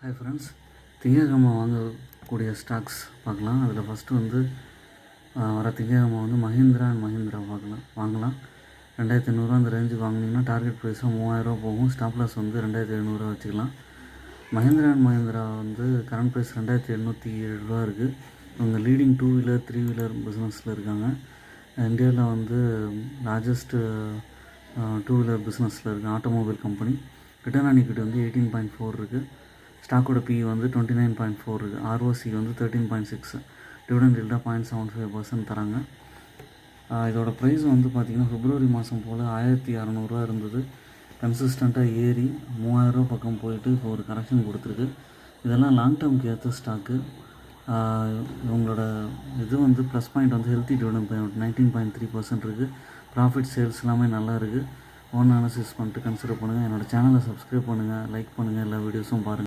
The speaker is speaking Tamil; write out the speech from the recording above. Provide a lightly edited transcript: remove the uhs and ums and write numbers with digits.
ஹாய் ஃப்ரெண்ட்ஸ், திங்கக்கிழமை வாங்கக்கூடிய ஸ்டாக்ஸ் பார்க்கலாம். அதில் ஃபஸ்ட்டு வந்து வர திங்கக்கிழமை வந்து மஹிந்திரா அண்ட் மஹிந்திரா வாங்கலாம். 2800 அந்த ரேஞ்சுக்கு வாங்கினீங்கன்னா டார்கெட் ப்ரைஸாக 3000 போகும். ஸ்டாப் லாஸ் வந்து 2700 வச்சுக்கலாம். மஹிந்திரா அண்ட் மஹிந்திரா வந்து கரண்ட் ப்ரைஸ் 2807 இருக்குது. இவங்க லீடிங் 2 வீலர் 3 வீலர் பிஸ்னஸில் இருக்காங்க. இந்தியாவில் வந்து லார்ஜஸ்ட்டு 2 வீலர் பிஸ்னஸில் இருக்குது automobile company. Return on equity வந்து 18.4 இருக்குது. ஸ்டாக்கோட பி வந்து 29.4 இருக்குது. ஆர்ஓசி வந்து 13.6. டிவிடெண்ட் ஈல்டாக 0.75% தராங்க. இதோட ப்ரைஸ் வந்து பார்த்திங்கன்னா பிப்ரவரி மாதம் போல் 1600 இருந்தது. கன்சிஸ்டண்ட்டாக ஏறி 3000 பக்கம் போயிட்டு இப்போ ஒரு கரெக்ஷன் கொடுத்துருக்கு. இதெல்லாம் லாங் டேர்முக்கு ஏற்ற ஸ்டாக்கு. இவங்களோட இது வந்து ப்ளஸ் பாயிண்ட் வந்து ஹெல்த்தி டிவிடெண்ட் பேமெண்ட் 19.3% இருக்குது. ப்ராஃபிட் சேல்ஸ் எல்லாமே நல்லா இருக்குது. ஓன் அனாலிசிஸ் பண்ணிட்டு கன்சிடர் பண்ணுங்கள். என்னோடய சேனலை சப்ஸ்கிரைப் பண்ணுங்கள், லைக் பண்ணுங்கள், எல்லா வீடியோஸும் பாருங்கள்.